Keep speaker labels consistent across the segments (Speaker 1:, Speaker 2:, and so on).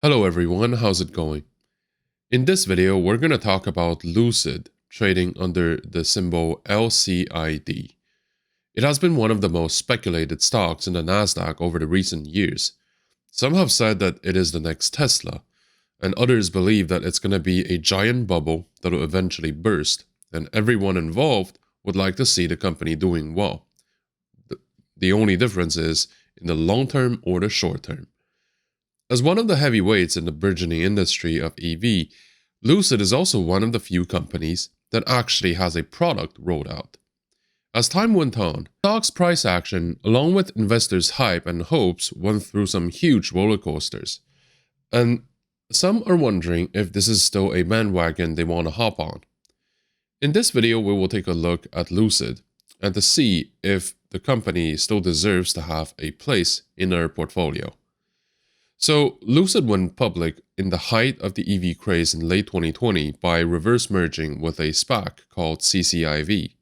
Speaker 1: Hello everyone, how's it going? In this video, we're going to talk about Lucid, trading under the symbol LCID. It has been one of the most speculated stocks in the Nasdaq over the recent years. Some have said that it is the next Tesla, and others believe that it's going to be a giant bubble that will eventually burst, and everyone involved would like to see the company doing well. The only difference is in the long term or the short term. As one of the heavyweights in the burgeoning industry of EV, Lucid is also one of the few companies that actually has a product rolled out. As time went on, stock's price action, along with investors' hype and hopes, went through some huge roller coasters. And some are wondering if this is still a bandwagon they want to hop on. In this video, we will take a look at Lucid and to see if the company still deserves to have a place in our portfolio. So, Lucid went public in the height of the EV craze in late 2020 by reverse merging with a SPAC called CCIV.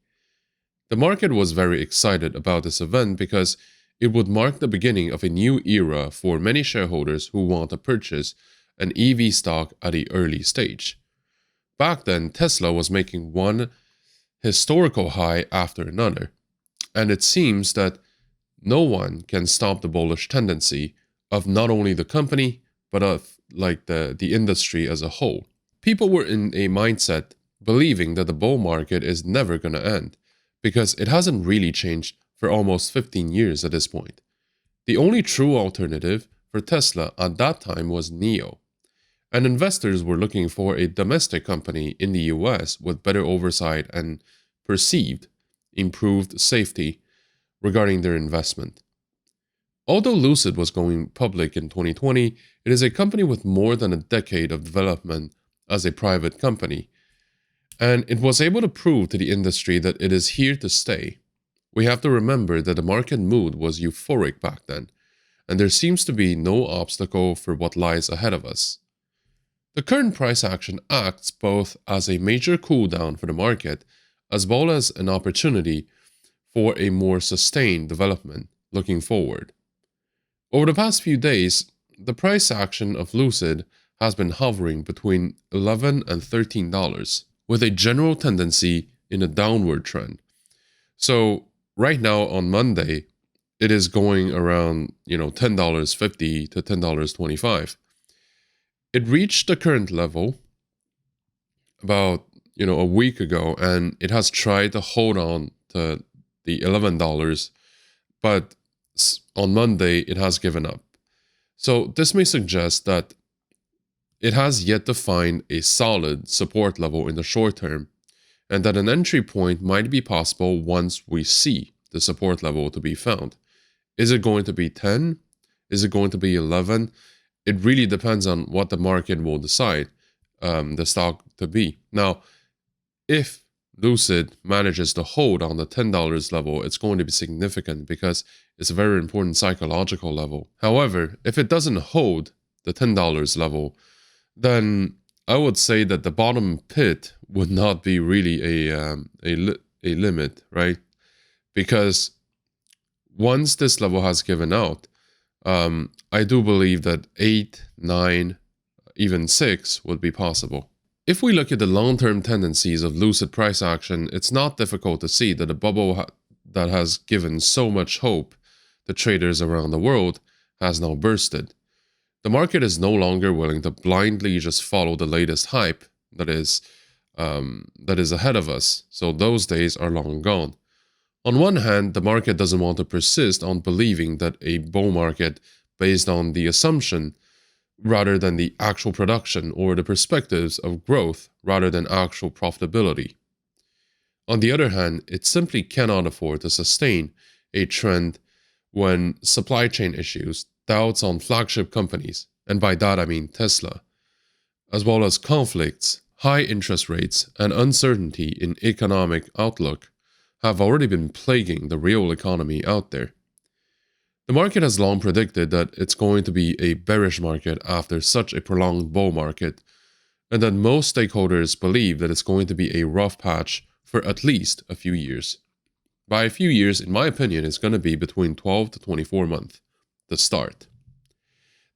Speaker 1: The market was very excited about this event because it would mark the beginning of a new era for many shareholders who want to purchase an EV stock at an early stage. Back then, Tesla was making one historical high after another, and it seems that no one can stop the bullish tendency of not only the company, but of the industry as a whole. People were in a mindset believing that the bull market is never going to end, because it hasn't really changed for almost 15 years at this point. The only true alternative for Tesla at that time was NIO, and investors were looking for a domestic company in the US with better oversight and perceived improved safety regarding their investment. Although Lucid was going public in 2020, it is a company with more than a decade of development as a private company, and it was able to prove to the industry that it is here to stay. We have to remember that the market mood was euphoric back then, and there seems to be no obstacle for what lies ahead of us. The current price action acts both as a major cool down for the market, as well as an opportunity for a more sustained development looking forward. Over the past few days, the price action of Lucid has been hovering between $11 and $13, with a general tendency in a downward trend. So right now on Monday, it is going around, $10.50 to $10.25. It reached the current level about, a week ago, and it has tried to hold on to the $11, but on Monday, it has given up. So this may suggest that it has yet to find a solid support level in the short term, and that an entry point might be possible once we see the support level to be found. Is it going to be 10? Is it going to be 11? It really depends on what the market will decide the stock to be. Now, if Lucid manages to hold on the $10 level, it's going to be significant because it's a very important psychological level. However, if it doesn't hold the $10 level, then I would say that the bottom pit would not be really a limit, right? Because once this level has given out, I do believe that 8, 9, even 6 would be possible. If we look at the long-term tendencies of Lucid price action, it's not difficult to see that a bubble that has given so much hope to traders around the world has now bursted. The market is no longer willing to blindly just follow the latest hype that is ahead of us, so those days are long gone. On one hand, the market doesn't want to persist on believing that a bull market based on the assumption rather than the actual production or the perspectives of growth rather than actual profitability. On the other hand, it simply cannot afford to sustain a trend when supply chain issues, doubts on flagship companies, and by that I mean Tesla, as well as conflicts, high interest rates, and uncertainty in economic outlook have already been plaguing the real economy out there. The market has long predicted that it's going to be a bearish market after such a prolonged bull market, and that most stakeholders believe that it's going to be a rough patch for at least a few years. By a few years, in my opinion, it's going to be between 12 to 24 months to start.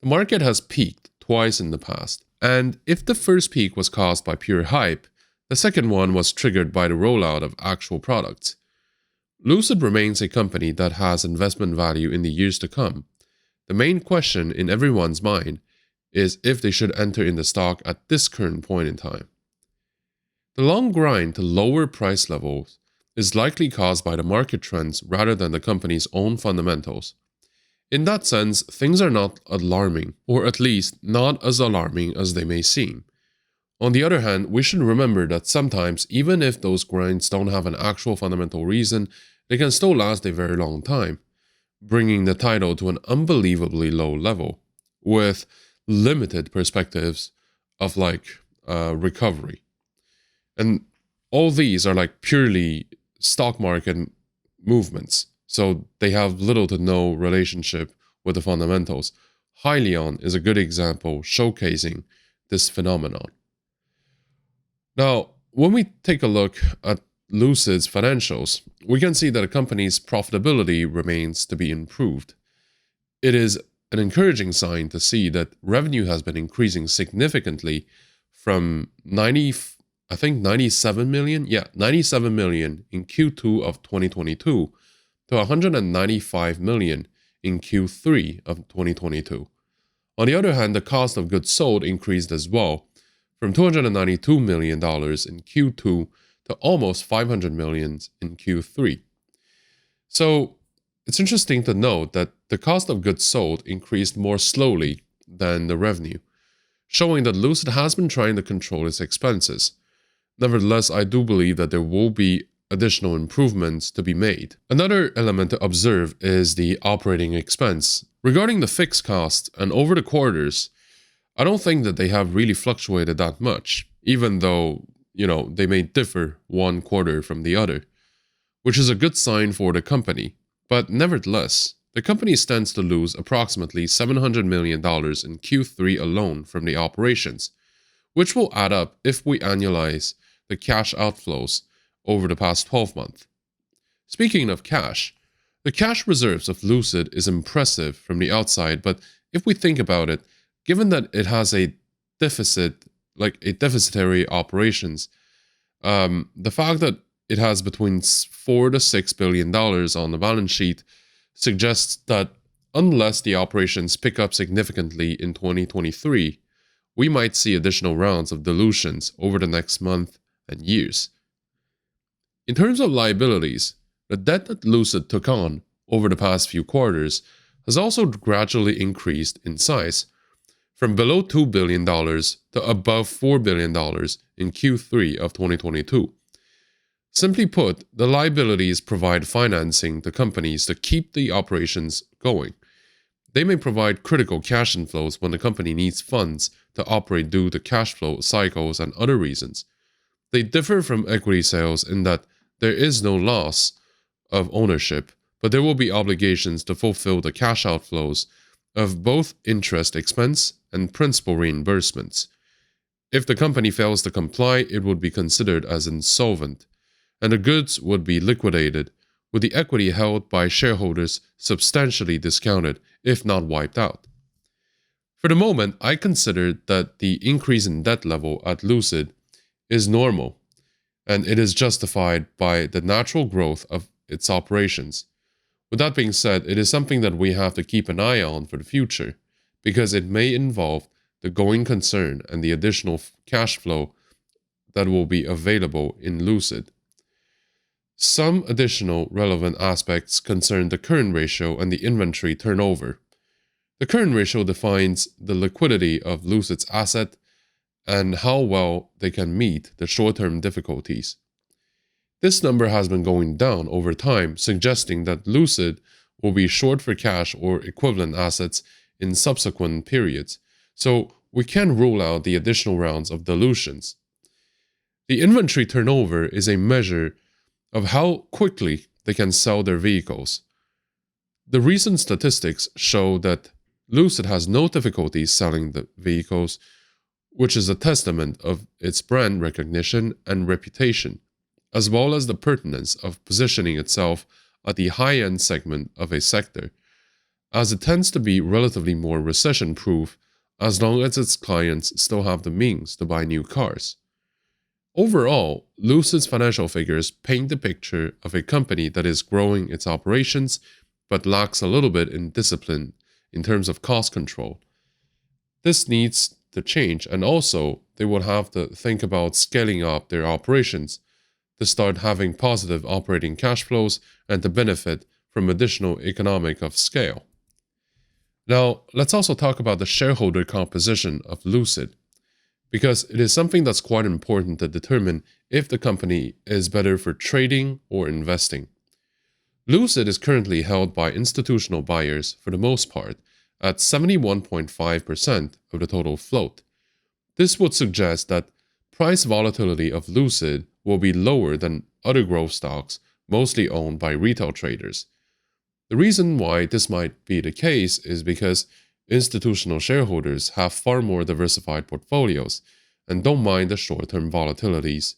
Speaker 1: The market has peaked twice in the past. And if the first peak was caused by pure hype, the second one was triggered by the rollout of actual products. Lucid remains a company that has investment value in the years to come. The main question in everyone's mind is if they should enter in the stock at this current point in time. The long grind to lower price levels is likely caused by the market trends rather than the company's own fundamentals. In that sense, things are not alarming, or at least not as alarming as they may seem. On the other hand, we should remember that sometimes, even if those grinds don't have an actual fundamental reason, they can still last a very long time, bringing the title to an unbelievably low level, with limited perspectives of recovery. And all these are purely stock market movements, so they have little to no relationship with the fundamentals. Hyliion is a good example showcasing this phenomenon. Now, when we take a look at Lucid's financials, we can see that the company's profitability remains to be improved. It is an encouraging sign to see that revenue has been increasing significantly from 97 million in Q2 of 2022 to 195 million in Q3 of 2022. On the other hand, the cost of goods sold increased as well, from $292 million in Q2 to almost $500 million in Q3. So it's interesting to note that the cost of goods sold increased more slowly than the revenue, showing that Lucid has been trying to control its expenses. Nevertheless, I do believe that there will be additional improvements to be made. Another element to observe is the operating expense. Regarding the fixed costs and over the quarters, I don't think that they have really fluctuated that much, even though, they may differ one quarter from the other, which is a good sign for the company. But nevertheless, the company stands to lose approximately $700 million in Q3 alone from the operations, which will add up if we annualize the cash outflows over the past 12 months. Speaking of cash, the cash reserves of Lucid is impressive from the outside, but if we think about it, given that it has a deficitary operations, the fact that it has between $4 to $6 billion on the balance sheet suggests that unless the operations pick up significantly in 2023, we might see additional rounds of dilutions over the next month and years. In terms of liabilities, the debt that Lucid took on over the past few quarters has also gradually increased in size, from below $2 billion to above $4 billion in Q3 of 2022. Simply put, the liabilities provide financing to companies to keep the operations going. They may provide critical cash inflows when the company needs funds to operate due to cash flow cycles and other reasons. They differ from equity sales in that there is no loss of ownership, but there will be obligations to fulfill the cash outflows of both interest expense and principal reimbursements. If the company fails to comply, it would be considered as insolvent, and the goods would be liquidated, with the equity held by shareholders substantially discounted, if not wiped out. For the moment, I consider that the increase in debt level at Lucid is normal, and it is justified by the natural growth of its operations. With that being said, it is something that we have to keep an eye on for the future, because it may involve the going concern and the additional cash flow that will be available in Lucid. Some additional relevant aspects concern the current ratio and the inventory turnover. The current ratio defines the liquidity of Lucid's asset and how well they can meet the short-term difficulties. This number has been going down over time, suggesting that Lucid will be short for cash or equivalent assets in subsequent periods, so we can rule out the additional rounds of dilutions. The inventory turnover is a measure of how quickly they can sell their vehicles. The recent statistics show that Lucid has no difficulties selling the vehicles, which is a testament of its brand recognition and reputation, as well as the pertinence of positioning itself at the high-end segment of a sector, as it tends to be relatively more recession-proof as long as its clients still have the means to buy new cars. Overall, Lucid's financial figures paint the picture of a company that is growing its operations but lacks a little bit in discipline in terms of cost control. This needs to change, and also they would have to think about scaling up their operations to start having positive operating cash flows and to benefit from additional economic of scale. Now, let's also talk about the shareholder composition of Lucid, because it is something that's quite important to determine if the company is better for trading or investing. Lucid is currently held by institutional buyers for the most part at 71.5% of the total float. This would suggest that price volatility of Lucid will be lower than other growth stocks mostly owned by retail traders. The reason why this might be the case is because institutional shareholders have far more diversified portfolios and don't mind the short-term volatilities.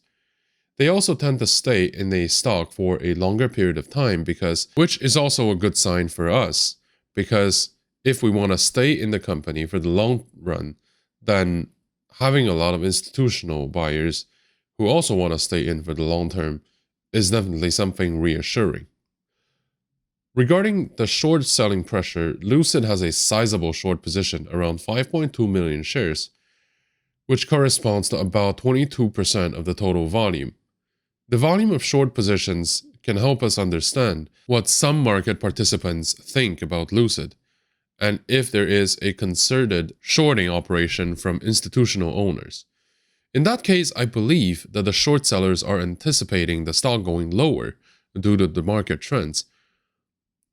Speaker 1: They also tend to stay in a stock for a longer period of time which is also a good sign for us, because if we want to stay in the company for the long run, then having a lot of institutional buyers who also want to stay in for the long term is definitely something reassuring. Regarding the short selling pressure, Lucid has a sizable short position, around 5.2 million shares, which corresponds to about 22% of the total volume. The volume of short positions can help us understand what some market participants think about Lucid, and if there is a concerted shorting operation from institutional owners. In that case, I believe that the short sellers are anticipating the stock going lower due to the market trends.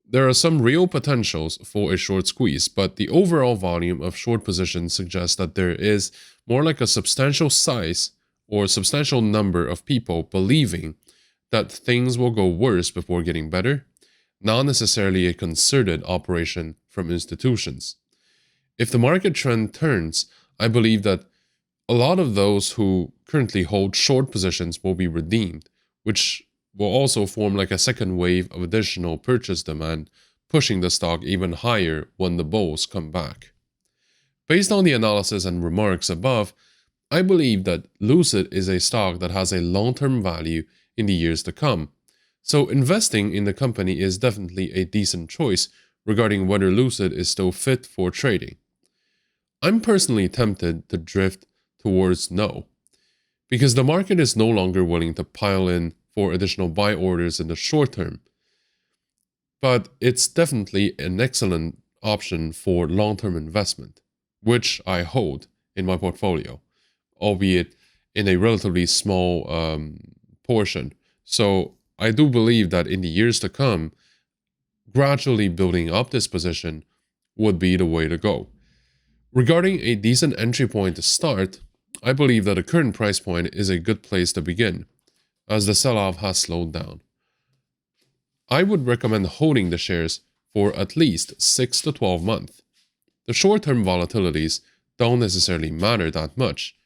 Speaker 1: There are some real potentials for a short squeeze, but the overall volume of short positions suggests that there is more like a substantial size or substantial number of people believing that things will go worse before getting better, not necessarily a concerted operation from institutions. If the market trend turns, I believe that a lot of those who currently hold short positions will be redeemed, which will also form like a second wave of additional purchase demand, pushing the stock even higher when the bulls come back. Based on the analysis and remarks above, I believe that Lucid is a stock that has a long-term value in the years to come. So investing in the company is definitely a decent choice regarding whether Lucid is still fit for trading. I'm personally tempted to drift towards no, because the market is no longer willing to pile in for additional buy orders in the short term. But it's definitely an excellent option for long-term investment, which I hold in my portfolio, albeit in a relatively small portion. So I do believe that in the years to come, gradually building up this position would be the way to go. Regarding a decent entry point to start, I believe that the current price point is a good place to begin, as the sell-off has slowed down. I would recommend holding the shares for at least 6 to 12 months. The short-term volatilities don't necessarily matter that much.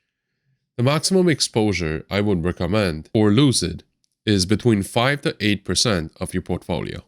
Speaker 1: The maximum exposure I would recommend for Lucid is between 5 to 8% of your portfolio.